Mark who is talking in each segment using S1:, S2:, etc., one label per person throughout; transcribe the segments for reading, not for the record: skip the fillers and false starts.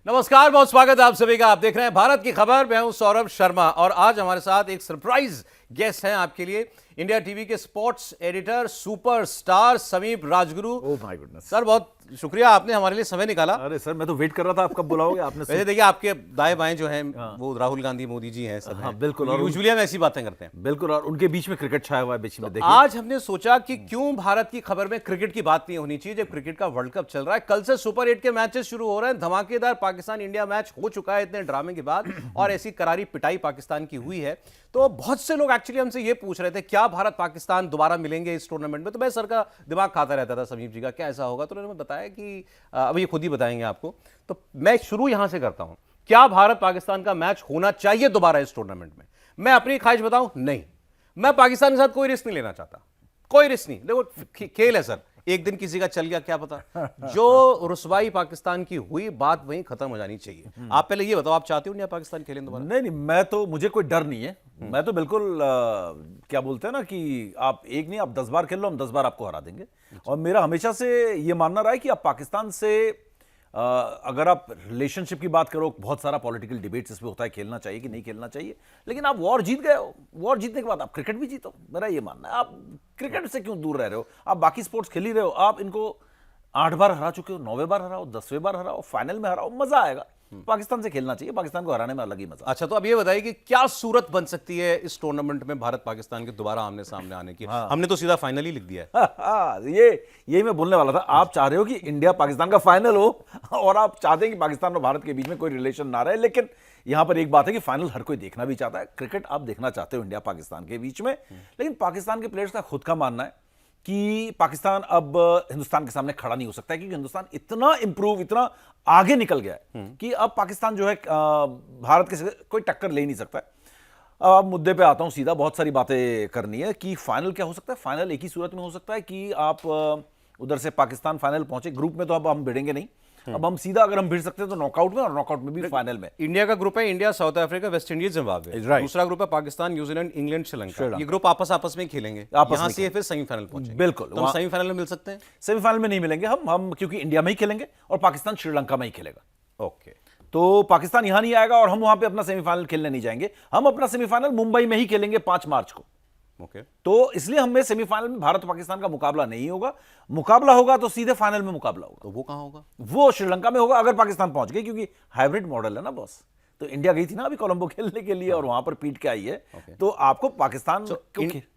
S1: नमस्कार, बहुत स्वागत है आप सभी का। आप देख रहे हैं भारत की खबर। मैं हूं सौरभ शर्मा और आज हमारे साथ एक सरप्राइज गेस्ट हैं आपके लिए, इंडिया टीवी के स्पोर्ट्स एडिटर सुपरस्टार समीप Rajguru.
S2: Oh my goodness
S1: sir, बहुत शुक्रिया, आपने हमारे लिए समय निकाला।
S2: अरे सर, मैं तो वेट कर रहा था आप कब बुलाओगे। आपने
S1: वैसे देखिए, आपके दाएं बाएं जो हैं वो राहुल गांधी मोदी जी हैं, सब
S2: हाँ,
S1: हैं।
S2: बिल्कुल। और
S1: यूजुअली हम ऐसी बातें करते हैं।
S2: बिल्कुल, और उनके बीच में क्रिकेट छाया हुआ है बीच में, देखिए।
S1: आज हमने सोचा कि क्यों भारत की खबर में क्रिकेट की बात नहीं होनी चाहिए जब क्रिकेट का वर्ल्ड कप चल रहा है। कल से सुपर 8 के मैचेस शुरू हो रहे हैं। धमाकेदार पाकिस्तान इंडिया मैच हो चुका है इतने ड्रामे के बाद, और ऐसी करारी पिटाई पाकिस्तान की हुई है। तो बहुत से लोग एक्चुअली हमसे ये पूछ रहे थे, क्या भारत पाकिस्तान दोबारा मिलेंगे इस टूर्नामेंट में। तो मैं सर का दिमाग खाता रहता था, समीप जी का, क्या ऐसा होगा। तो उन्होंने बताया कि अब ये खुद ही बताएंगे आपको। तो मैं शुरू यहां से करता हूं, क्या भारत पाकिस्तान का मैच होना चाहिए दोबारा इस टूर्नामेंट में। मैं अपनी ख्वाहिश बताऊं, नहीं। मैं पाकिस्तान के साथ कोई रिस्क नहीं लेना चाहता, कोई रिस्क नहीं। देखो, खेल है सर, एक दिन किसी का चल गया क्या पता। जो रुसवाई पाकिस्तान की हुई, बात वहीं खत्म हो जानी चाहिए। आप पहले ये बताओ, आप चाहते हो इंडिया पाकिस्तान खेलें दोबारा?
S2: नहीं, मुझे कोई डर नहीं है। मैं तो बिल्कुल क्या बोलते हैं ना कि आप एक नहीं, आप 10 बार खेल लो, हम 10 बार आपको हरा देंगे। और मेरा हमेशा से ये मानना रहा है कि आप पाकिस्तान से अगर आप रिलेशनशिप की बात करो, बहुत सारा पॉलिटिकल डिबेट्स इसमें होता है, खेलना चाहिए कि नहीं खेलना चाहिए। लेकिन आप वॉर जीत गए हो, वॉर जीतने के बाद आप क्रिकेट भी जीतो। मेरा ये मानना है, आप क्रिकेट से क्यों दूर रह रहे हो। आप बाकी स्पोर्ट्स खेल ही रहे हो। आप इनको 8 बार हरा चुके हो, 9वें बार हराओ, 10वें बार हराओ, फाइनल में हराओ, मजा आएगा। पाकिस्तान से खेलना चाहिए, पाकिस्तान को हराने में अलग ही मजा।
S1: अच्छा, तो अब ये बताइए कि क्या सूरत बन सकती है इस टूर्नामेंट में भारत पाकिस्तान के दोबारा आमने सामने आने की। हमने तो सीधा फाइनल ही लिख दिया है।
S2: ये मैं बोलने वाला था। आप चाह रहे हो कि इंडिया पाकिस्तान का फाइनल हो, और आप चाहते हैं कि पाकिस्तान और भारत के बीच में कोई रिलेशन ना रहे। लेकिन यहां पर एक बात है कि फाइनल हर कोई देखना भी चाहता है। क्रिकेट आप देखना चाहते हो इंडिया पाकिस्तान के बीच में। लेकिन पाकिस्तान के प्लेयर्स का खुद का मानना है कि पाकिस्तान अब हिंदुस्तान के सामने खड़ा नहीं हो सकता है, क्योंकि हिंदुस्तान इतना इंप्रूव, इतना आगे निकल गया है कि अब पाकिस्तान जो है भारत के कोई टक्कर ले नहीं सकता है। अब मुद्दे पे आता हूं सीधा। बहुत सारी बातें करनी है कि फाइनल क्या हो सकता है। फाइनल एक ही सूरत में हो सकता है कि आप उधर से पाकिस्तान फाइनल पहुंचे। ग्रुप में तो अब हम भिड़ेंगे नहीं। अब हम सीधा अगर हम भिड़ सकते हैं तो नॉकआउट में, और नॉकआउट में भी फाइनल में।
S1: इंडिया का ग्रुप है, India, south Africa, West Indies, Zimbabwe. दूसरा ग्रुप है पाकिस्तान, न्यूजीलैंड, इंग्लैंड, श्रीलंका। ये ग्रुप आपस में खेलेंगे, यहां से फिर सेमीफाइनल पहुंचेंगे।
S2: बिल्कुल,
S1: तो हम सेमीफाइनल में मिल सकते हैं।
S2: सेमीफाइनल में नहीं मिलेंगे हम क्योंकि इंडिया में ही खेलेंगे और पाकिस्तान श्रीलंका में ही खेलेगा।
S1: ओके,
S2: तो पाकिस्तान यहां नहीं आएगा और हम वहां पे अपना सेमीफाइनल खेलने नहीं जाएंगे। हम अपना सेमीफाइनल मुंबई में ही खेलेंगे 5 मार्च को।
S1: ओके,
S2: तो इसलिए हमें सेमीफाइनल में भारत पाकिस्तान का मुकाबला नहीं होगा। मुकाबला होगा तो सीधे फाइनल में मुकाबला होगा।
S1: तो वो कहां होगा?
S2: वो श्रीलंका में होगा, अगर पाकिस्तान पहुंच गई, क्योंकि हाइब्रिड मॉडल है ना बॉस। तो इंडिया गई थी ना अभी कोलंबो खेलने के लिए, और वहां पर पीट के आई है। तो आपको पाकिस्तान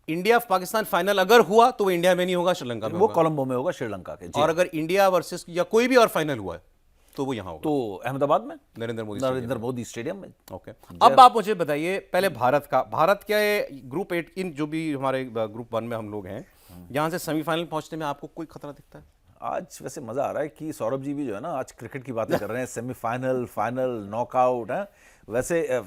S1: इंडिया पाकिस्तान फाइनल अगर हुआ तो वो इंडिया में नहीं होगा, श्रीलंका में
S2: वो
S1: होगा।
S2: कोलंबो में होगा, श्रीलंका के।
S1: और अगर इंडिया वर्सेस या कोई भी और फाइनल हुआ है तो वो यहां होगा,
S2: तो अहमदाबाद में,
S1: नरेंद्र मोदी
S2: स्टेडियम में।
S1: ओके, अब आप मुझे बताइए पहले भारत के ग्रुप 8 इन जो भी हमारे ग्रुप 1 में हम लोग हैं, यहां से सेमीफाइनल पहुंचने में आपको कोई खतरा दिखता है?
S2: आज वैसे मजा आ रहा है कि सौरभ जी भी जो है ना आज क्रिकेट की बातें कर रहे हैं। सेमीफाइनल, फाइनल, नॉकआउट है। वैसे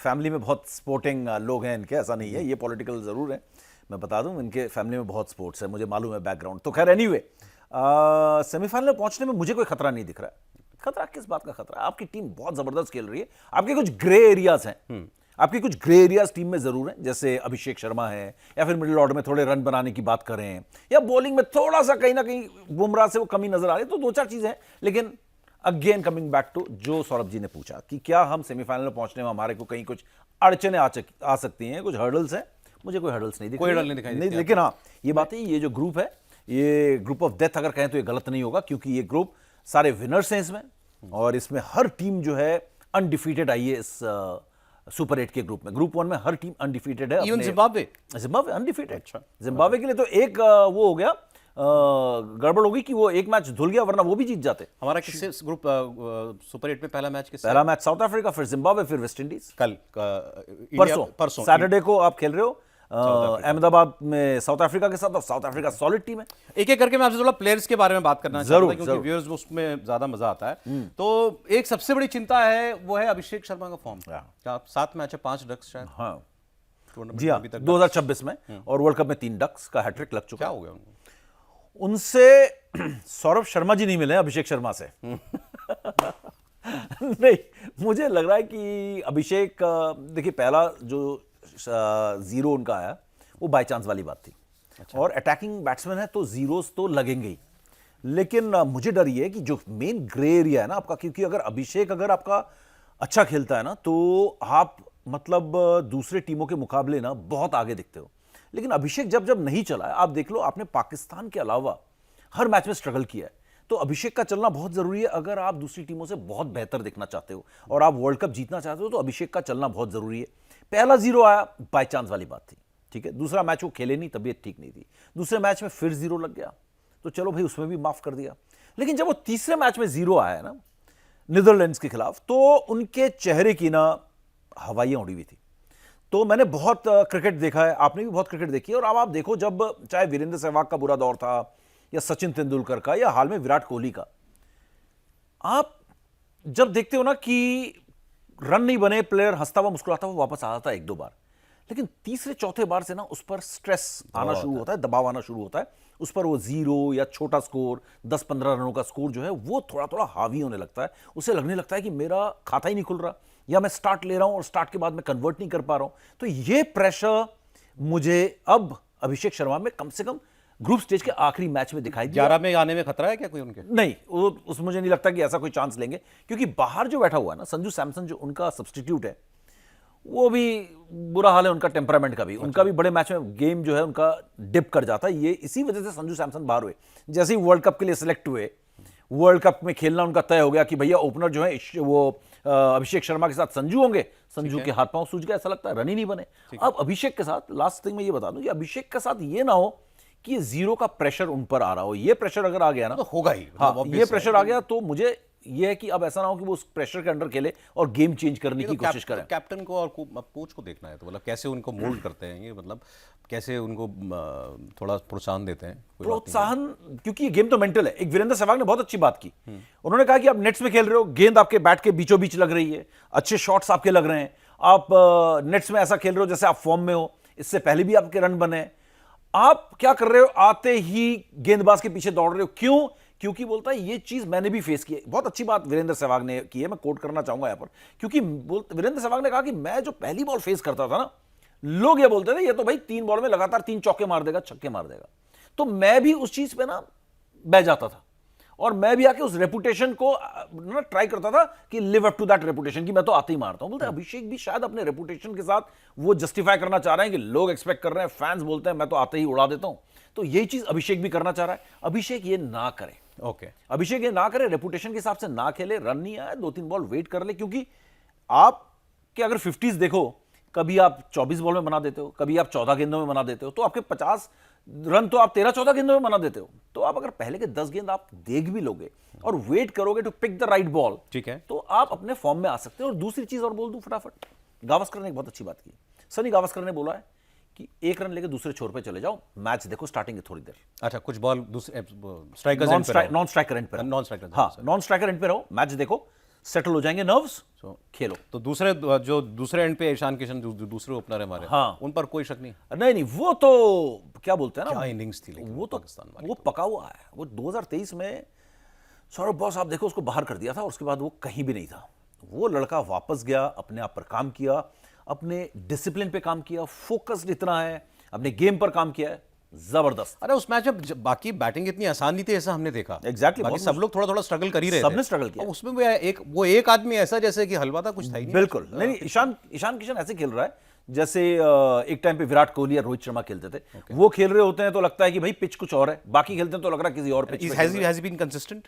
S2: फैमिली में बहुत स्पोर्टिंग लोग हैं इनके, ऐसा नहीं है, ये पॉलिटिकल जरूर है। मैं बता दूं, इनके फैमिली में बहुत स्पोर्ट्स है, मुझे मालूम है बैकग्राउंड। तो खैर एनीवे, सेमीफाइनल में पहुंचने में मुझे कोई खतरा नहीं दिख रहा है। खतरा किस बात का खतरा? आपकी टीम बहुत जबरदस्त खेल रही है। आपके कुछ ग्रे एरियाज हैं, आपके कुछ ग्रे एरियाज टीम में जरूर हैं, जैसे अभिषेक शर्मा है, या फिर मिडिल ऑर्डर में थोड़े रन बनाने की बात करें, या बॉलिंग में थोड़ा सा कहीं ना कहीं बुमराह से वो कमी नजर आ रही है। तो 2-4 चीजें हैं। लेकिन अगेन कमिंग बैक टू जो सौरभ जी ने पूछा कि क्या हम सेमीफाइनल में पहुंचने में हमारे को कहीं कुछ अड़चने आ सकती हैं, कुछ हर्डल्स हैं। मुझे कोई हर्डल्स नहीं दिख
S1: कोई हर्डल नहीं दिखाई देती।
S2: लेकिन हाँ, ये बात है, ये जो ग्रुप है, ये ग्रुप ऑफ डेथ अगर कहें तो ये गलत नहीं होगा, क्योंकि ये ग्रुप सारे विनर्स हैं इसमें, और इसमें हर टीम जो है अनडिफीटेड आई है। इस सुपर 8 के ग्रुप में, ग्रुप 1 में हर टीम अनडिफीटेड है।
S1: Even Zimbabwe
S2: undefeated.
S1: अच्छा,
S2: जिम्बाब्वे के लिए तो एक वो हो गया, गड़बड़ हो गई कि वो एक मैच धुल गया, वरना वो भी जीत जाते।
S1: हमारा किससे ग्रुप सुपर 8 में पहला मैच किससे?
S2: पहला मैच साउथ अफ्रीका, फिर जिम्बाब्वे, फिर वेस्ट इंडीज।
S1: कल
S2: परसों सैटरडे को आप खेल रहे हो अहमदाबाद में साउथ अफ्रीका के साथ, और साउथ अफ्रीका सॉलिड टीम है।
S1: एक करके मैं आपसे थोड़ा प्लेयर्स के बारे में बात करना चाहता हूं, क्योंकि व्यूअर्स उसमें ज्यादा मजा आता है। तो एक सबसे बड़ी चिंता है, वो है अभिषेक शर्मा का फॉर्म। क्या 7 मैच है, 5 डक्स शायद।
S2: हाँ जी हाँ, 2026 में, और वर्ल्ड कप में 3 डक्स का हैट्रिक लग चुका।
S1: क्या हो गया
S2: उनसे? सौरभ शर्मा जी नहीं मिले अभिषेक शर्मा से। नहीं, मुझे लग रहा है कि अभिषेक, देखिए पहला जो 0 उनका आया वो बाय चांस वाली बात थी। और अटैकिंग बैट्समैन है तो जीरोस तो लगेंगे ही। लेकिन मुझे डर ये है कि जो मेन ग्रे एरिया है ना आपका, क्योंकि अगर अभिषेक अगर आपका अच्छा खेलता है ना तो आप मतलब दूसरे टीमों के मुकाबले ना बहुत आगे दिखते हो। लेकिन अभिषेक जब जब नहीं चला है, आप देख लो, आपने पाकिस्तान के अलावा हर मैच में स्ट्रगल किया है। तो अभिषेक का चलना बहुत जरूरी है अगर आप दूसरी टीमों से बहुत बेहतर दिखना चाहते हो और आप वर्ल्ड कप जीतना चाहते हो, तो अभिषेक का चलना बहुत जरूरी है। पहला 0 आया, बाय चांस वाली बात थी, ठीक है। दूसरा मैच वो खेले नहीं, तबीयत ठीक नहीं थी। दूसरे मैच में फिर 0 लग गया, तो चलो भाई उसमें भी माफ कर दिया। लेकिन जब वो तीसरे मैच में 0 आया ना नीदरलैंड्स के खिलाफ, तो उनके चेहरे की ना हवाइयां उड़ी हुई थी। तो मैंने बहुत क्रिकेट देखा है, आपने भी बहुत क्रिकेट देखी है, और अब आप देखो, जब चाहे वीरेंद्र सहवाग का बुरा दौर था या सचिन तेंदुलकर का या हाल में विराट कोहली का, आप जब देखते हो ना कि रन नहीं बने, प्लेयर हंसता हुआ मुस्कुराता हुआ वापस आ जाता है 1-2 बार, लेकिन तीसरे चौथे बार से ना उस पर स्ट्रेस आना शुरू होता है, दबाव आना शुरू होता है उस पर। वो 0 या छोटा स्कोर 10-15 रनों का स्कोर जो है वो थोड़ा थोड़ा हावी होने लगता है। उसे लगने लगता है कि मेरा खाता ही नहीं खुल रहा, या मैं स्टार्ट ले रहा हूं और स्टार्ट के बाद मैं कन्वर्ट नहीं कर पा रहा हूं। तो ये प्रेशर मुझे अब अभिषेक शर्मा में कम से कम ग्रुप स्टेज के आखिरी मैच में दिखाई दिया।
S1: 11 में आने में खतरा है क्या कोई उनके?
S2: नहीं, उस मुझे नहीं लगता कि ऐसा कोई चांस लेंगे, क्योंकि बाहर जो बैठा हुआ है ना संजू सैमसन, जो उनका सब्स्टिट्यूट है, वो भी बुरा हाल है उनका, टेम्परामेंट का भी। उनका भी बड़े मैच में गेम जो है उनका डिप कर जाता है। ये इसी वजह से संजू सैमसन बाहर हुए। जैसे ही वर्ल्ड कप के लिए सिलेक्ट हुए, वर्ल्ड कप में खेलना उनका तय हो गया कि भैया ओपनर जो है वो अभिषेक शर्मा के साथ संजू होंगे। संजू के हाथ पांव सूज गए, ऐसा लगता है रन ही नहीं बने। अब अभिषेक के साथ लास्ट थिंग मैं ये बता दूं कि अभिषेक के साथ ये ना हो कि 0 का प्रेशर उन पर आ रहा हो। ये प्रेशर अगर आ गया ना,
S1: तो होगा ही,
S2: हाँ,
S1: मतलब
S2: ये प्रेशर आ गया, तो मुझे ये है कि अब ऐसा ना हो कि वो उस प्रेशर के अंडर खेले और गेम चेंज करने की कोशिश करें।
S1: कैप्टन को और कोच को देखना है, तो मतलब कैसे उनको मोल्ड करते हैं ये, मतलब कैसे उनको थोड़ा प्रोत्साहन देते हैं।
S2: प्रोत्साहन, क्योंकि ये गेम तो मेंटल है। एक वीरेंद्र सहवाग ने बहुत अच्छी बात की, उन्होंने कहा कि आप नेट्स में खेल रहे हो, गेंद आपके बैट के बीचों बीच लग रही है, अच्छे शॉट्स आपके लग रहे हैं, आप नेट्स में ऐसा खेल रहे हो जैसे आप फॉर्म में हो, इससे पहले भी आपके रन बने। आप क्या कर रहे हो, आते ही गेंदबाज के पीछे दौड़ रहे हो, क्यों? क्योंकि बोलता है ये चीज मैंने भी फेस की है। बहुत अच्छी बात वीरेंद्र सहवाग ने की है, मैं कोट करना चाहूंगा यहां पर, क्योंकि वीरेंद्र सहवाग ने कहा कि मैं जो पहली बॉल फेस करता था ना, लोग ये बोलते थे ये तो भाई 3 बॉल में लगातार 3 चौके मार देगा, छक्के मार देगा। तो मैं भी उस चीज पे ना बह जाता था, और मैं भी आके उस रेपुटेशन को ना ट्राई करता था कि live up to that reputation, कि मैं तो आते ही मारता हूं। बोलते अभिषेक भी शायद अपने रेपुटेशन के साथ वो जस्टिफाई करना चाह रहे हैं कि लोग एक्सपेक्ट कर रहे हैं, फैंस बोलते हैं मैं तो आते ही उड़ा देता हूं। तो यही चीज अभिषेक भी करना चाह रहा है। अभिषेक ये ना करे,
S1: ओके,
S2: अभिषेक ये ना करे, रेपुटेशन के हिसाब से ना खेले, रन नहीं आए 2-3 बॉल वेट कर ले, क्योंकि आप के अगर 50s देखो, कभी आप 24 बॉल में बना देते हो, कभी आप 14 गेंदों में बना देते हो, तो आपके 50 रन तो आप 13-14 गेंदों में बना देते हो। तो आप अगर पहले के 10 गेंद आप देख भी लोगे और वेट करोगे to pick the right ball,
S1: ठीक है,
S2: तो आप अपने फॉर्म में आ सकते हो। और दूसरी चीज और बोल दूं फटाफट, गावस्कर ने एक बहुत अच्छी बात की। सनी गावस्कर ने बोला है कि 1 रन लेके दूसरे छोर पे चले जाओ, मैच देखो स्टार्टिंग की थोड़ी देर।
S1: अच्छा, कुछ बॉल दूसरे स्ट्राइकर
S2: नॉन स्ट्राइकर एंड पे रहो,
S1: नॉन स्ट्राइकर,
S2: हाँ, नॉन स्ट्राइकर एंड पे रहो, मैच देखो, सेटल हो जाएंगे नर्व्स, खेलो।
S1: तो दूसरे एंड पे ईशान किशन दूसरे ओपनर है हमारे,
S2: हाँ,
S1: उन पर कोई शक नहीं।
S2: नहीं, वो तो क्या बोलते हैं ना,
S1: क्या इनिंग्स थी,
S2: वो तो
S1: पाकिस्तान वाली,
S2: वो पका हुआ है। वो 2023 में सौरभ बॉस आप देखो उसको बाहर कर दिया था, और उसके बाद वो कहीं भी नहीं था। वो लड़का वापस गया, अपने आप पर काम किया, अपने डिसिप्लिन पे काम किया, फोकस्ड इतना है, अपने गेम पर काम किया है, जबरदस्त।
S1: अरे उस मैच में बाकी बैटिंग इतनी आसान नहीं थी ऐसा हमने देखा।
S2: एग्जैक्टली,
S1: बाकी सब लोग थोड़ा थोड़ा स्ट्रगल कर ही रहे थे,
S2: सबने स्ट्रगल किया।
S1: उसमें वो एक आदमी ऐसा जैसे कि हलवा था, कुछ था ही नहीं।
S2: बिल्कुल नहीं, ईशान किशन ऐसे खेल रहा है जैसे एक टाइम पे विराट कोहली या रोहित शर्मा खेलते थे। वो खेल रहे होते हैं तो लगता है कि भाई पिच कुछ और है, बाकी खेलते हैं तो लग रहा है किसी और pitch.
S1: Has been consistent,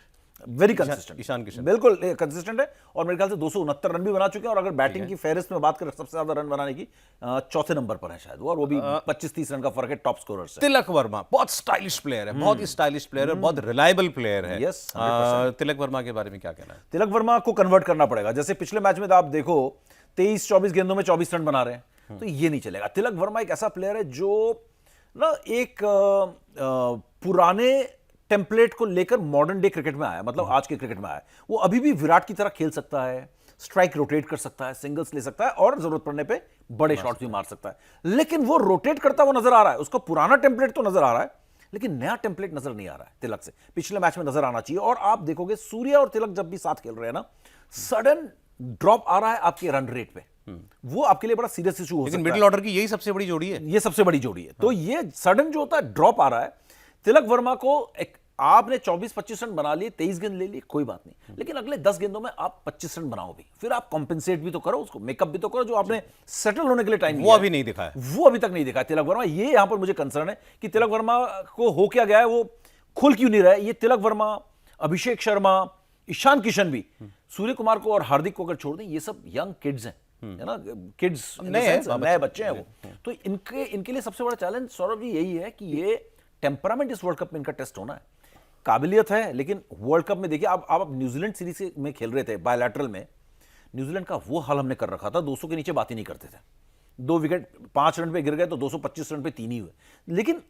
S2: very consistent
S1: Ishan Kishan,
S2: बिल्कुल कंसिस्टेंट है। और मेरे ख्याल से 269 रन भी बना चुके हैं, और अगर बैटिंग की फेहरिस्त में बात करें सबसे ज्यादा रन बनाने की, चौथे नंबर पर है शायद वो, और वो भी 25-30 रन का फर्क है टॉप स्कोरर से।
S1: तिलक वर्मा बहुत स्टाइलिश प्लेयर है, बहुत ही स्टाइलिश प्लेयर है, बहुत रिलायबल प्लेयर है।
S2: Yes,
S1: तिलक वर्मा के बारे में क्या कहना है?
S2: तिलक वर्मा को कन्वर्ट करना पड़ेगा। जैसे पिछले मैच में आप देखो 23-24 गेंदों में 24 रन बना रहे हैं, तो ये नहीं चलेगा। तिलक वर्मा एक ऐसा प्लेयर है जो ना एक पुराने टेम्पलेट को लेकर मॉडर्न डे क्रिकेट में आया, मतलब आज के क्रिकेट में आया। वो अभी भी विराट की तरह खेल सकता है, स्ट्राइक रोटेट कर सकता है, सिंगल्स ले सकता है, और जरूरत पड़ने पे बड़े शॉट्स भी मार सकता है। लेकिन वो रोटेट करता हुआ नजर आ रहा है, उसका पुराना टेम्पलेट तो नजर आ रहा है, लेकिन नया टेम्पलेट नजर नहीं आ रहा है तिलक से। पिछले मैच में नजर आना चाहिए। और आप देखोगे सूर्या और तिलक जब भी साथ खेल रहे हैं ना, सडन ड्रॉप आ रहा है आपके रन रेट पे, वो आपके लिए बड़ा सीरियस इशू हो सकता है।
S1: लेकिन मिडिल ऑर्डर की यही सबसे बड़ी जोड़ी है,
S2: ये सबसे बड़ी जोड़ी है। तो ये सडन जो होता है ड्रॉप आ रहा है, तिलक वर्मा को एक आपने 24-25 रन बना लिए, 23 गेंद ले लिए, कोई बात नहीं, लेकिन अगले 10 गेंदों में आप 25 रन बनाओ भी, फिर आप कॉम्पेंसेट भी तो करो, उसको मेकअप भी तो करो, जो आपने सेटल होने के लिए टाइम
S1: वो अभी नहीं दिखा है।
S2: वो अभी तक नहीं दिखा है तिलक वर्मा। ये यहां पर मुझे कंसर्न है कि तिलक वर्मा को हो क्या गया है, वो खुल क्यों नहीं रहा है। ये तिलक वर्मा, अभिषेक शर्मा, ईशान किशन भी, सूर्य कुमार को और हार्दिक को अगर छोड़ दें, ये सब यंग किड्स हैं, है ना, किड्स नए बच्चे हैं वो। तो इनके लिए सबसे बड़ा चैलेंज सौरभ जी यही है कि ये टेम्परामेंट इस वर्ल्ड कप में इनका टेस्ट होना है। काबिलियत है, लेकिन वर्ल्ड कप में देखिए, आप न्यूजीलैंड सीरीज में खेल रहे थे बायलैटरल में, न्यूजीलैंड का वो हाल हमने कर रखा था, 200 के नीचे बात ही नहीं करते थे, 2 विकेट 5 रन पे गिर गए तो 225 रन पे 3 ही हुए। लेकिन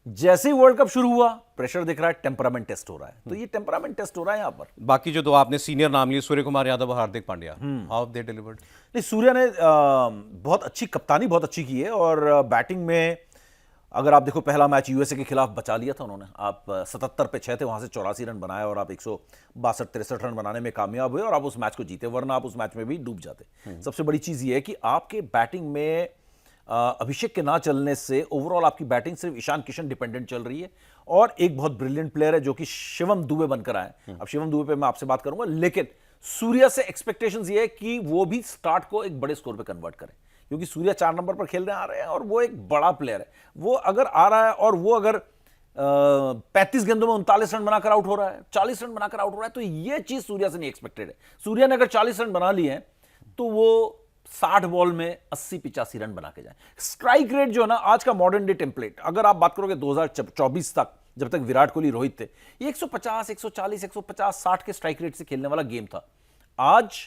S2: जैसे ही वर्ल्ड कप शुरू हुआ, प्रेशर दिख रहा है, टेम्परामेंट टेस्ट हो रहा है। तो ये टेम्परामेंट टेस्ट हो रहा है यहां पर।
S1: बाकी जो दो आपने सीनियर नाम लिए, सूर्य कुमार यादव और Hardik Pandya, how they delivered?
S2: नहीं, सूर्या ने बहुत अच्छी कप्तानी बहुत अच्छी की है, और बैटिंग में अगर आप देखो, पहला मैच यूएसए के खिलाफ बचा लिया था उन्होंने। आप 77 पे 6 थे, वहां से 84 रन बनाए और आप 162-63 रन बनाने में कामयाब हुए और आप उस मैच को जीते, वरना आप उस मैच में भी डूब जाते। सबसे बड़ी चीज ये है कि आपके बैटिंग में अभिषेक के ना चलने से ओवरऑल आपकी बैटिंग सिर्फ ईशान किशन डिपेंडेंट चल रही है, और एक बहुत ब्रिलियंट प्लेयर है जो कि शिवम दुबे बनकर आए। अब शिवम दुबे पे मैं आपसे बात करूंगा, लेकिन सूर्या से एक्सपेक्टेशंस ये है कि वो भी स्टार्ट को एक बड़े स्कोर पे कन्वर्ट करे, क्योंकि सूर्या 4 नंबर पर खेलने आ रहे हैं और वो एक बड़ा प्लेयर है। वो अगर आ रहा है और वो अगर 35 गेंदों में 39 रन बनाकर आउट हो रहा है, 40 रन बनाकर आउट हो रहा है, तो ये चीज सूर्या से नहीं एक्सपेक्टेड है। सूर्या ने अगर 40 रन बना लिए हैं तो वो 60 बॉल में 80-85 रन बना के जाए। स्ट्राइक रेट जो है ना, आज का मॉडर्न डे टेम्पलेट, अगर आप बात करोगे 2024 तक, जब तक विराट कोहली रोहित थे, ये 150, 140, 150, 60 के स्ट्राइक रेट से खेलने वाला गेम था। आज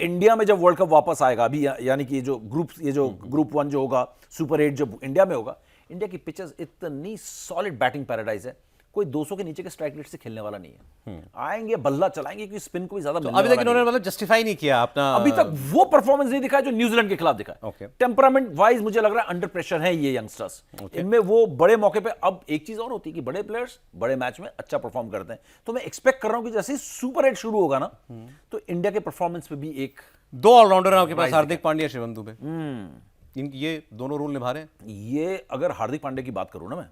S2: इंडिया में जब वर्ल्ड कप वापस आएगा अभी, यानी कि ये जो ग्रुप 1 जो होगा, सुपर 8 जब इंडिया में होगा, इंडिया की पिचेस इतनी सॉलिड बैटिंग पैराडाइज है, कोई 200 के नीचे के स्ट्राइक रेट से खेलने वाला नहीं है। आएंगे, बल्ला चलाएंगे, क्योंकि स्पिन को भी ज्यादा
S1: तो अभी तक इन्होंने मतलब जस्टिफाई नहीं किया अपना,
S2: अभी तक वो परफॉर्मेंस नहीं दिखा जो न्यूजीलैंड के खिलाफ दिखा। टेम्परामेंट वाइज मुझे लग रहा है अंडर प्रेशर है ये यंगस्टर्स, इनमें वो बड़े मौके पे। अब एक चीज और होती है कि बड़े प्लेयर्स बड़े मैच में अच्छा परफॉर्म करते हैं, तो मैं एक्सपेक्ट कर रहा हूं कि जैसे ही सुपर 8 शुरू होगा ना, तो इंडिया के परफॉर्मेंस पे भी एक
S1: 2 ऑलराउंडर हैं आपके पास, हार्दिक पांड्या, शिवम दुबे, ये दोनों रोल निभा रहे हैं।
S2: ये अगर हार्दिक पांड्या की बात करूं ना मैं,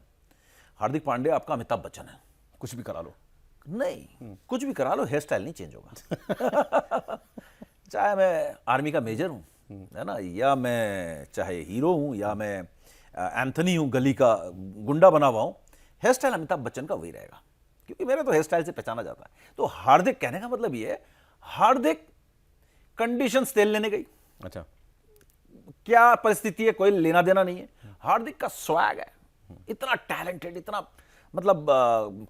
S2: हार्दिक पांड्या आपका अमिताभ बच्चन है,
S1: कुछ भी करा लो,
S2: नहीं कुछ भी करा लो, हेयर स्टाइल नहीं चेंज होगा। चाहे मैं आर्मी का मेजर हूं, है ना, या मैं चाहे हीरो हूं, या मैं एंथनी हूं, गली का गुंडा बना हुआ हूं, हेयर स्टाइल अमिताभ बच्चन का वही रहेगा, क्योंकि मेरे तो हेयर स्टाइल से पहचाना जाता है। तो हार्दिक, कहने का मतलब ये है, हार्दिक कंडीशंस तेल लेने गई,
S1: अच्छा
S2: क्या परिस्थिति है कोई लेना देना नहीं है। हार्दिक का स्वैग है, इतना टैलेंटेड, इतना मतलब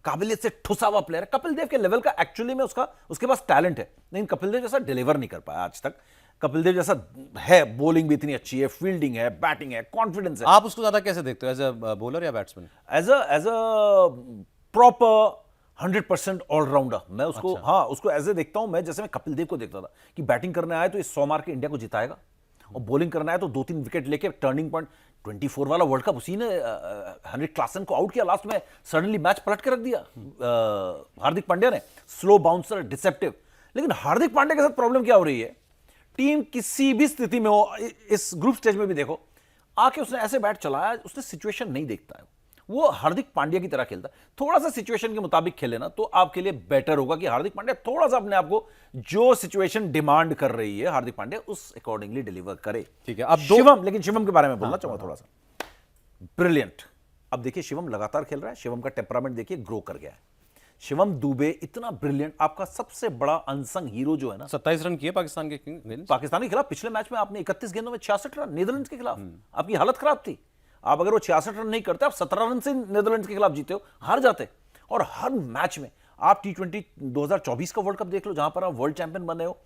S2: काबिलियत से ठुसा हुआ प्लेयर है, कपिल देव के लेवल का एक्चुअली में उसके पास टैलेंट है, लेकिन कपिल देव जैसा डिलीवर नहीं कर पाया आज तक। कपिल देव जैसा है, बॉलिंग भी इतनी अच्छी है, फील्डिंग है, बैटिंग है, कॉन्फिडेंस है।
S1: आप उसको ज्यादा कैसे देखते हो, एज अ बॉलर या batsman?
S2: As a proper 100% allrounder मैं उसको,
S1: अच्छा।
S2: हाँ, उसको ऐसे देखता हूं मैं, जैसे मैं कपिल देव को देखता था कि बैटिंग करने आए तो ये 100 मार के इंडिया को जिताएगा, और बॉलिंग करना है तो 2-3 विकेट लेके टर्निंग पॉइंट, 24 वाला वर्ल्ड कप उसी ने हेनरिक क्लासन को आउट किया लास्ट में, सडनली मैच पलट के रख दिया हार्दिक पांड्या ने, स्लो बाउंसर, डिसेप्टिव। लेकिन हार्दिक पांड्या के साथ प्रॉब्लम क्या हो रही है, टीम किसी भी स्थिति में हो, इस ग्रुप स्टेज में भी देखो, आके उसने ऐसे बैट चलाया, उसने सिचुएशन नहीं देखता है, वो हार्दिक पांड्या की तरह खेलता है। थोड़ा सा सिचुएशन के मुताबिक खेले ना, तो आपके लिए बेटर होगा कि हार्दिक पांड्या थोड़ा सा अपने आप को, जो सिचुएशन डिमांड कर रही है हार्दिक पांड्या, उस अकॉर्डिंगली डिलीवर करे।
S1: ठीक है, अब
S2: लेकिन शिवम के बारे में बोलना चाहूंगा थोड़ा सा, ब्रिलियंट। अब देखिए शिवम लगातार खेल रहा है, शिवम का टेम्परामेंट देखिए ग्रो कर गया है। शिवम दुबे इतना ब्रिलियंट, आपका सबसे बड़ा अनसंग हीरो जो है ना,
S1: 27 रन किए पाकिस्तान के
S2: पाकिस्तान के खिलाफ पिछले मैच में आपने 31 गेंदों में 66 रन, नीदरलैंड्स के खिलाफ आपकी हालत खराब थी। आप अगर वो 66 रन नहीं करते, आप 17 रन से नीदरलैंड्स के खिलाफ जीते हो, हार जाते। और हर मैच में आप T20 2024 का वर्ल्ड कप देख लो, जहां पर आप वर्ल्ड चैंपियन बने हो,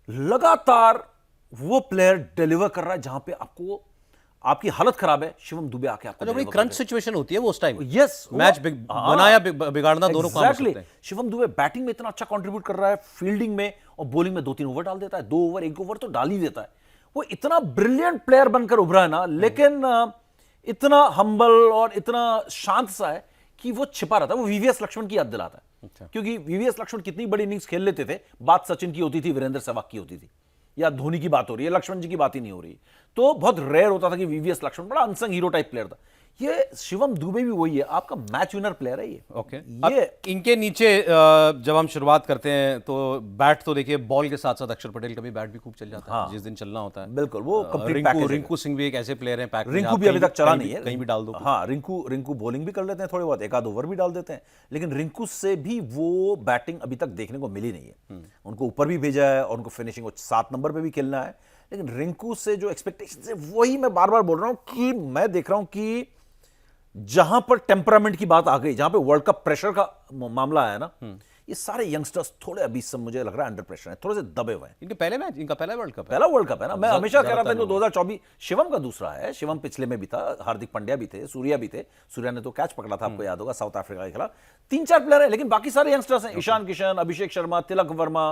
S2: लगातार वो प्लेयर डिलीवर कर रहा है, जहां पे आपको आपकी हालत खराब है, शिवम दुबे आके आपको
S1: जो बड़ी क्रंच सिचुएशन होती है वो उस टाइम,
S2: यस,
S1: मैच बनाया बिगाड़ना दोनों काम हो सकते हैं।
S2: शिवम दुबे बैटिंग में इतना अच्छा कंट्रीब्यूट कर रहा है, फील्डिंग में और बॉलिंग में 2-3 ओवर डाल देता है, 2 ओवर 1 ओवर तो डाल ही देता है। वो इतना ब्रिलियंट प्लेयर बनकर उभरा है ना, लेकिन इतना हम्बल और इतना शांत सा है कि वो छिपा रहता है। वो वीवीएस लक्ष्मण की याद दिलाता है।
S1: अच्छा।
S2: क्योंकि वीवीएस लक्ष्मण कितनी बड़ी इनिंग्स खेल लेते थे, बात सचिन की होती थी, वीरेंद्र सहवाग की होती थी, या धोनी की बात हो रही है, लक्ष्मण जी की बात ही नहीं हो रही। तो बहुत रेयर होता था कि वीवीएस लक्ष्मण, बड़ा अनसंग हीरो टाइप प्लेयर था। ये शिवम दुबे भी वही है, आपका मैच विनर प्लेयर है ये।
S1: ओके
S2: ये
S1: अब इनके नीचे जब हम शुरुआत करते हैं तो बैट तो देखिए बॉल के साथ साथ अक्षर पटेल का भी बैट भी खूब चल जाता है जिस दिन चलना होता है।
S2: बिल्कुल, वो complete
S1: रिंकू
S2: package है।
S1: रिंकू सिंह भी एक ऐसे प्लेयर हैं पैक में,
S2: रिंकू
S1: आप
S2: भी अभी
S1: कहीं
S2: तक चला
S1: कहीं
S2: नहीं
S1: भी-
S2: है,
S1: कहीं भी डाल दो।
S2: हाँ, रिंकू बॉलिंग भी कर लेते हैं थोड़ी बहुत, एक आध ओवर भी डाल देते हैं, लेकिन रिंकू से भी वो बैटिंग अभी तक देखने को मिली नहीं है। उनको ऊपर भी भेजा है और उनको फिनिशिंग 7 नंबर पे भी खेलना है, लेकिन रिंकू से जो एक्सपेक्टेशन है वही मैं बार बार बोल रहा हूं कि मैं देख रहा हूं कि जहां पर टेम्परामेंट की बात आ गई, जहां पे वर्ल्ड कप प्रेशर का मामला आया ना, ये सारे यंगस्टर्स थोड़े अभी से मुझे लग रहा है अंडर प्रेशर हैं, थोड़े से दबे हुए हैं।
S1: इनके पहले मैच, इनका पहला वर्ल्ड कप है।
S2: पहला वर्ल्ड कप है ना, मैं हमेशा कह रहा था
S1: ज्यादातर
S2: कि 2024 शिवम का दूसरा है, शिवम पिछले में भी था, हार्दिक पांड्या भी थे, सूर्या भी थे, सूर्या ने तो कैच पकड़ा था आपको याद होगा साउथ अफ्रीका के खिलाफ। 3-4 प्लेयर हैं, लेकिन बाकी सारे यंगस्टर्स हैं, ईशान किशन, अभिषेक शर्मा, तिलक वर्मा,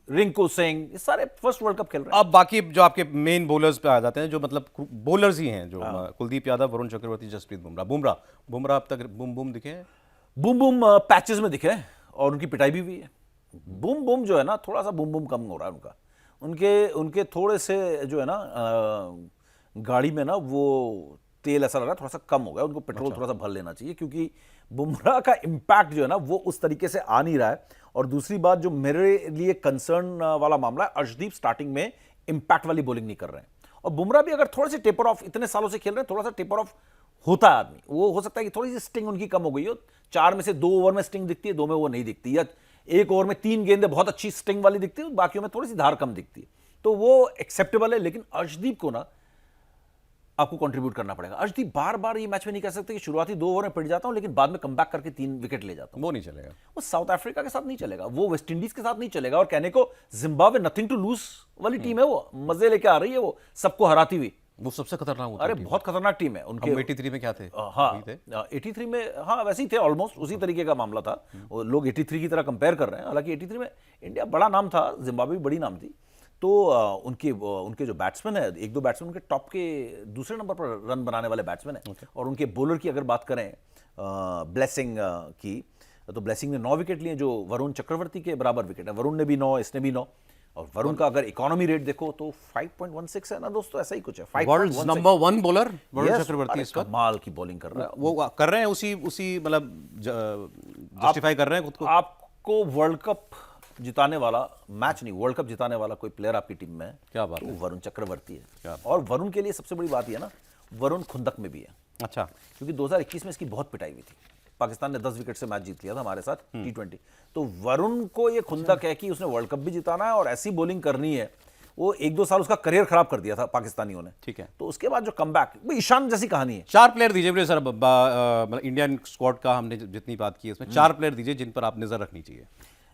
S2: रिंकू सिंह, ये सारे फर्स्ट वर्ल्ड कप खेल रहे हैं।
S1: अब बाकी जो आपके मेन बॉलर्स पे आ जाते हैं, जो मतलब बॉलर्स ही हैं, जो कुलदीप यादव, वरुण चक्रवर्ती, जसप्रीत बुमराह अब तक बूम बूम दिखे हैं।
S2: बूम बूम पैचेस में दिखे और उनकी पिटाई भी हुई है। बूम बूम जो है ना, थोड़ा सा बूम बूम कम हो रहा है उनका, उनके थोड़े से जो है ना गाड़ी में ना वो तेल ऐसा लग रहा है थोड़ा सा कम हो गया, उनको पेट्रोल थोड़ा सा भर लेना चाहिए, क्योंकि बुमराह का इंपैक्ट जो है ना वो उस तरीके से आ नहीं रहा है। और दूसरी बात जो मेरे लिए कंसर्न वाला मामला है, अर्शदीप स्टार्टिंग में इंपैक्ट वाली बॉलिंग नहीं कर रहे हैं, और बुमराह भी अगर थोड़े से टेपर ऑफ, इतने सालों से खेल रहे हैं, थोड़ा सा टेपर ऑफ होता है आदमी, वो हो सकता है कि थोड़ी सी स्टिंग उनकी कम हो गई हो, 4 में से 2 ओवर में स्टिंग दिखती है, 2 में वो नहीं दिखती, या 1 ओवर में 3 गेंदें बहुत अच्छी स्टिंग वाली दिखती है, बाकियों में थोड़ी सी धार कम दिखती है, तो वो एक्सेप्टेबल है। लेकिन अर्शदीप को ना आपको कंट्रीब्यूट करना पड़ेगा। अर्शदीप बार बार ये मैच में नहीं कह सकते कि शुरुआती 2 ओवर में पिट जाता हूं लेकिन बाद में कमबैक करके 3 विकेट ले जाता हूं,
S1: वो नहीं चलेगा।
S2: वो साउथ अफ्रीका के साथ नहीं चलेगा, वो वेस्ट इंडीज के साथ नहीं चलेगा, और कहने को जिम्बाब्वे नथिंग टू लूज वाली टीम है, वो मजे लेके आ रही है, वो सबको हराती हुई।
S1: वो सबसे खतरनाक होता
S2: अरे
S1: है टीम।
S2: बहुत खतरनाक टीम है उनके।
S1: हम 83 में क्या थे?
S2: हाँ,
S1: वही थे।
S2: 83 में, हाँ वैसे ही थे, ऑलमोस्ट उसी तरीके का मामला था। वो लोग 83 की तरह कंपेयर कर रहे हैं, हालांकि 83 में इंडिया बड़ा नाम था, जिम्बाब्वे भी बड़ी नाम थी। तो उनके जो बैट्समैन है, 1-2 बैट्समैन उनके टॉप के दूसरे नंबर पर रन बनाने वाले बैट्समैन है। और उनके बॉलर की अगर बात करें ब्लेसिंग की, तो ब्लेसिंग ने 9 विकेट लिए, जो वरुण चक्रवर्ती के बराबर विकेट है। वरुण ने भी 9, इसने भी 9, और वरुण का अगर इकोनॉमी रेट देखो तो 5.16 है ना दोस्तों, ऐसा ही कुछ है।
S1: World number 1 bowler Varun Chakravarthy इस वक्त
S2: कमाल की बॉलिंग कर रहा है
S1: वो कर रहे हैं, उसी मतलब जस्टिफाई कर रहे हैं खुद को।
S2: आपको वर्ल्ड कप जिताने वाला, मैच नहीं वर्ल्ड कप जिताने वाला कोई प्लेयर आपकी टीम में है,
S1: क्या बात
S2: तो
S1: है।
S2: वरुण चक्रवर्ती है। और वरुण के लिए सबसे बड़ी बात यह है ना, वरुण खुंदक में भी है,
S1: अच्छा,
S2: क्योंकि 2021 में इसकी बहुत पिटाई हुई थी, पाकिस्तान ने 10 विकेट से मैच जीत लिया था हमारे साथ T20। तो वरुण को ये खुंदक है कि उसने वर्ल्ड कप भी जिताना है और ऐसी बॉलिंग करनी है। वो 1-2 साल उसका करियर खराब कर दिया था पाकिस्तानियों ने,
S1: ठीक है।
S2: तो उसके बाद जो कमबैक, ईशान जैसी कहानी है।
S1: 4 प्लेयर दीजिए मुझे सर, मतलब इंडियन स्क्वाड का हमने जितनी बात की है उसमें 4 प्लेयर दीजिए जिन पर आप नजर रखनी चाहिए।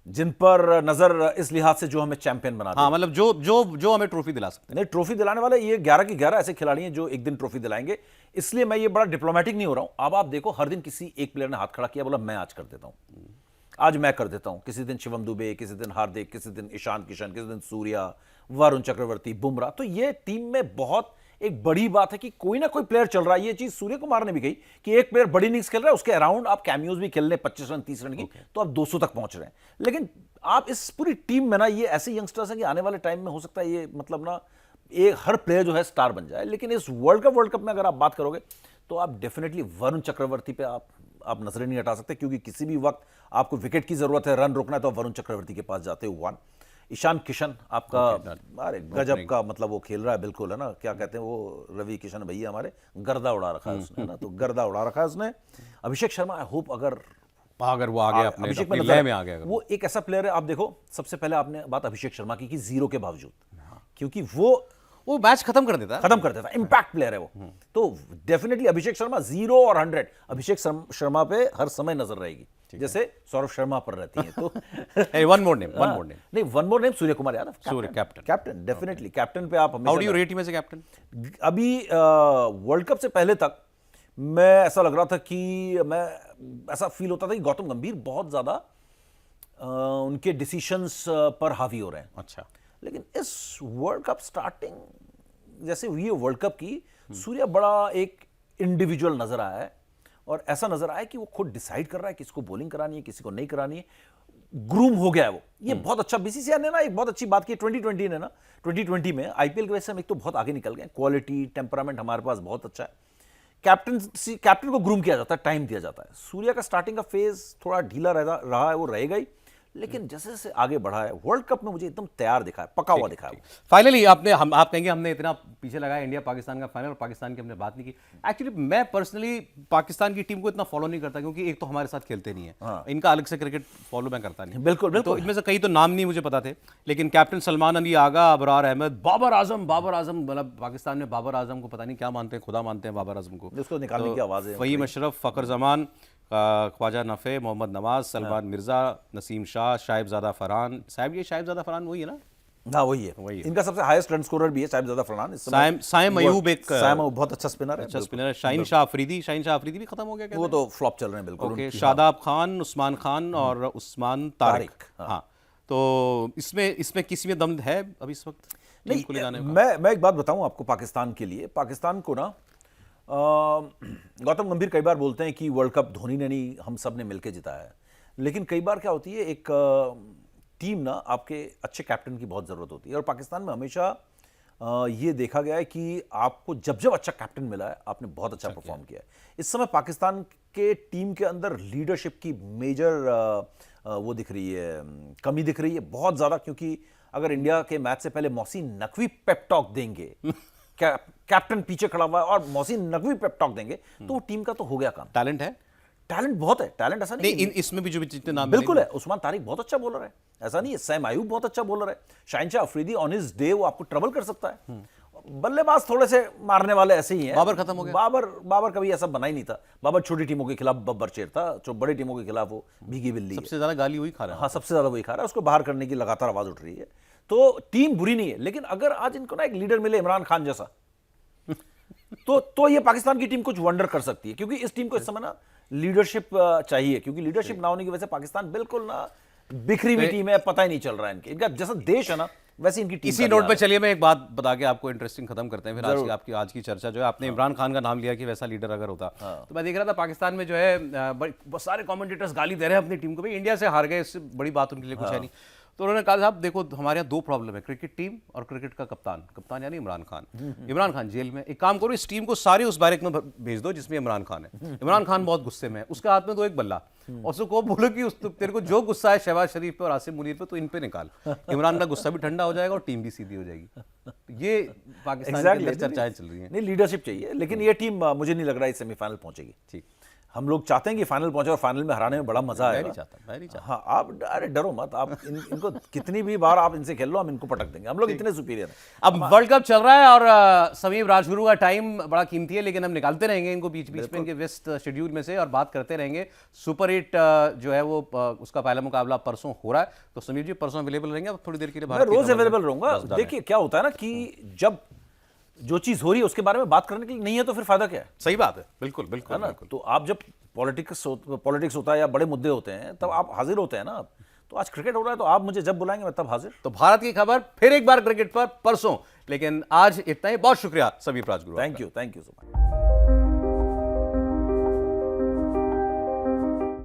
S2: जिन पर नजर इस लिहाज से जो हमें चैंपियन बना दे।
S1: हाँ, मतलब जो हमें ट्रॉफी दिला सकते
S2: नहीं, ट्रॉफी दिलाने वाले ये 11 की 11 ऐसे खिलाड़ी हैं जो एक दिन ट्रॉफी दिलाएंगे, इसलिए मैं ये बड़ा डिप्लोमेटिक नहीं हो रहा हूं। अब आप देखो, हर दिन किसी एक प्लेयर ने हाथ खड़ा किया, बोला मैं आज कर देता हूं, आज मैं कर देता हूं। किसी दिन शिवम दुबे, किसी दिन हार्दिक, किसी दिन ईशान किशन, किसी दिन सूर्या, वरुण चक्रवर्ती, बुमराह। तो ये टीम में बहुत एक बड़ी बात है कि कोई ना कोई प्लेयर चल रहा है। ये चीज सूर्य कुमार ने भी कही कि एक प्लेयर बड़ी इनिंग्स खेल रहा है, उसके अराउंड आप कैमियोज भी खेल लें 25 रन 30 रन की, तो आप 200 तक पहुंच रहे हैं। लेकिन आप इस पूरी टीम में ना, ये ऐसे यंगस्टर्स हैं कि आने वाले टाइम में हो सकता है ये मतलब ना एक हर प्लेयर जो है स्टार बन जाए। लेकिन इस वर्ल्ड कप में अगर आप बात करोगे तो आप डेफिनेटली वरुण चक्रवर्ती पे आप नजरें नहीं हटा सकते, क्योंकि किसी भी वक्त आपको विकेट की जरूरत है, रन रोकना है, तो आप वरुण चक्रवर्ती के पास जाते हो। 1 ईशान किशन आपका, अरे गजब का मतलब वो खेल रहा है, बिल्कुल है ना, क्या कहते हैं वो रवि किशन भैया हमारे, गर्दा उड़ा रखा है उसने, है ना, तो गर्दा उड़ा रखा है उसने। अभिषेक शर्मा, आई होप अगर
S1: वो आ गया अपने
S2: अभिषेक
S1: अपनी
S2: में
S1: लय में आ गया।
S2: वो एक ऐसा प्लेयर है। आप देखो, सबसे पहले आपने बात अभिषेक शर्मा की 0 के बावजूद, क्योंकि वो
S1: मैच खत्म कर देता है,
S2: इंपैक्ट प्लेयर है वो। तो डेफिनेटली अभिषेक शर्मा 0 और 100 अभिषेक शर्मा पे हर समय नजर रहेगी, जैसे सौरभ शर्मा पर रहती है। तो
S1: वन मोर नेम
S2: नहीं, one more name Surya Kumar Yadav,
S1: Surya,
S2: captain definitely, captain पे आप
S1: हाउ डू यू
S2: हमेशा।
S1: Rate him as a captain?
S2: अभी वर्ल्ड कप से पहले तक मैं ऐसा लग रहा था कि मैं ऐसा फील होता था कि गौतम गंभीर बहुत ज्यादा उनके डिसीशंस पर हावी हो रहे हैं।
S1: अच्छा,
S2: लेकिन इस वर्ल्ड कप स्टार्टिंग जैसे हुई है वर्ल्ड कप की, सूर्या बड़ा एक इंडिविजुअल नजर आया है, और ऐसा नजर आया कि वो खुद डिसाइड कर रहा है किसको बॉलिंग करानी है, किसी को नहीं करानी है, ग्रूम हो गया है वो। ये बहुत अच्छा, बीसीसीआई ने ना एक बहुत अच्छी बात की 2020 ने ना, 2020 में आईपीएल की वजह से हम एक तो बहुत आगे निकल गए, क्वालिटी टेम्परामेंट हमारे पास बहुत अच्छा है। कैप्टन को ग्रूम किया जाता है, टाइम दिया जाता है। सूर्या का स्टार्टिंग का फेज थोड़ा ढीला रहा है, वो रहेगा ही, लेकिन जैसे जैसे आगे बढ़ा है वर्ल्ड कप में मुझे एकदम तैयार दिखा है, पका हुआ दिखा है।
S1: फाइनली आप कहेंगे हमने इतना पीछे लगाया इंडिया पाकिस्तान का फाइनल और पाकिस्तान की हमने बात नहीं की। एक्चुअली मैं पर्सनली पाकिस्तान की टीम को इतना फॉलो नहीं करता, क्योंकि एक तो हमारे साथ खेलते नहीं है, इनका अलग से क्रिकेट फॉलो मैं करता नहीं।
S2: बिल्कुल
S1: तो इनमें से कई तो नाम नहीं मुझे पता थे, लेकिन कैप्टन सलमान अली आगा, अबरार अहमद, बाबर आजम मतलब पाकिस्तान में बाबर आजम को पता नहीं क्या मानते हैं, खुदा मानते हैं बाबर आजम को,
S2: उसको निकालने की आवाज है।
S1: फहीम अशरफ, फखर जमान, ख्वाजा नफ़े, मोहम्मद नवाज, सलमान मिर्जा, नसीम शाह, शाहिबजादा फरहान। साहब ये शाहिबजादा फरहान वही है ना?
S2: हाँ वही है। इनका सबसे हाईएस्ट रन स्कोरर भी है शाहिबजादा फरहान।
S1: साइम अयूब एक
S2: बहुत अच्छा स्पिनर है।
S1: अच्छा स्पिनर है। शाहीन शाह अफरीदी भी खत्म हो गया क्या?
S2: वो तो फ्लॉप चल रहे हैं बिल्कुल।
S1: ओके, शादाब खान, उस्मान खान और उस्मान तारिक। हाँ, तो इसमें किसी में दम है अभी इस वक्त टीम को ले जाने का?
S2: मैं एक बात बताऊं आपको, पाकिस्तान के लिए, पाकिस्तान को ना गौतम गंभीर कई बार बोलते हैं कि वर्ल्ड कप धोनी ने नहीं, हम सब ने मिलकर जिताया है। लेकिन कई बार क्या होती है, एक टीम ना आपके अच्छे कैप्टन की बहुत ज़रूरत होती है, और पाकिस्तान में हमेशा ये देखा गया है कि आपको जब जब अच्छा कैप्टन मिला है, आपने बहुत अच्छा परफॉर्म किया है। इस समय पाकिस्तान के टीम के अंदर लीडरशिप की मेजर वो दिख रही है, कमी दिख रही है बहुत ज़्यादा, क्योंकि अगर इंडिया के मैच से पहले मोहसिन नकवी पेप टॉक देंगे, कैप्टन पीछे खड़ा हुआ है और मोहसिन नकवी पेप टॉक देंगे, तो वो टीम का तो हो गया काम।
S1: टैलेंट है,
S2: टैलेंट बहुत है, टैलेंट ऐसा नहीं है।
S1: इसमें भी जो जितने नाम
S2: बिल्कुल है। उस्मान तारिक बहुत अच्छा बॉलर है, ऐसा नहीं है। सैम अयूब बहुत अच्छा बॉलर है। Shaheen Shah Afridi on his day वो आपको ट्रबल कर सकता है। बल्लेबाज थोड़े से मारने वाले ऐसे ही हैं।
S1: बाबर खत्म हो गया।
S2: बाबर कभी ऐसा बना ही नहीं था। बाबर छोटी टीमों के खिलाफ बब्बर शेर था, जो बड़ी टीमों के खिलाफ वो भीगी बिल्ली है।
S1: सबसे ज्यादा गाली वही खा रहा है।
S2: हाँ, सबसे ज्यादा वही खा रहा है। उसको बाहर करने की लगातार आवाज उठ रही है। तो टीम बुरी नहीं है, लेकिन अगर आज इनको ना एक लीडर मिले इमरान खान जैसा, तो ये पाकिस्तान की टीम कुछ वंडर कर सकती है, क्योंकि इस टीम को इस समय ना लीडरशिप चाहिए, क्योंकि लीडरशिप ना होने की वजह से पाकिस्तान बिल्कुल ना बिखरी हुई टीम है, पता ही नहीं चल रहा है इनका जैसा देश है ना वैसे इनकी टीम।
S1: इसी नोट पे चलिए मैं एक बात बता के आपको इंटरेस्टिंग खत्म करते हैं, फिर आज की चर्चा जो है, आपने इमरान खान का नाम लिया कि वैसा लीडर अगर होता, तो मैं देख रहा था पाकिस्तान में जो है बहुत सारे कमेंटेटर्स गाली दे रहे हैं अपनी टीम को, भाई इंडिया से हार गए, इससे बड़ी बात उनके लिए कुछ है नहीं। तो उन्होंने कहा साहब देखो हमारे यहाँ दो प्रॉब्लम है, क्रिकेट टीम और क्रिकेट का कप्तान यानी इमरान खान। इमरान खान जेल में, एक काम करो इस टीम को सारी उस बैरक में भेज दो जिसमें इमरान खान है। इमरान खान बहुत गुस्से में है, उसके हाथ में दो एक बल्ला, और उसको बोलो कि तेरे को जो गुस्सा है शहबाज शरीफ पे और आसिम मुनीर पे, तो इन पे निकाल, इमरान का गुस्सा भी ठंडा हो जाएगा और टीम भी सीधी हो जाएगी। ये पाकिस्तान के अंदर चर्चाएं चल रही हैं।
S2: नहीं, लीडरशिप चाहिए, लेकिन ये टीम मुझे नहीं लग रहा है सेमीफाइनल पहुंचेगी। ठीक, हम लोग चाहते हैं कि फाइनल पहुंचे और फाइनल में हराने में बड़ा मजा आएगा।
S1: मैं नहीं चाहता।
S2: हाँ, आप अरे डरो मत, आप इनको कितनी भी बार आप इनसे खेल लो, हम इनको पटक देंगे, हम लोग इतने सुपीरियर हैं।
S1: अब वर्ल्ड कप चल रहा है और समीप राजगुरु का टाइम बड़ा कीमती है, लेकिन हम निकालते रहेंगे इनको बीच बीच में इनके व्यस्त शेड्यूल में से, और बात करते रहेंगे। सुपर 8 जो है वो उसका पहला मुकाबला परसों हो रहा है, तो समीप जी परसों अवेलेबल रहेंगे? अब थोड़ी देर के लिए
S2: मैं रोज अवेलेबल रहूंगा। देखिए क्या होता है ना कि जब जो चीज हो रही है उसके बारे में बात करने के लिए नहीं है तो फिर फायदा क्या है?
S1: सही बात है, बिल्कुल बिल्कुल
S2: है ना। तो आप जब पॉलिटिक्स होता है या बड़े मुद्दे होते हैं तब आप हाजिर होते हैं ना। तो आज क्रिकेट हो रहा है, तो आप मुझे जब बुलाएंगे मैं तब हाजिर।
S1: तो भारत की खबर फिर एक बार क्रिकेट पर परसों, लेकिन आज इतना ही। बहुत शुक्रिया समीप Rajguru.
S2: Thank you so much.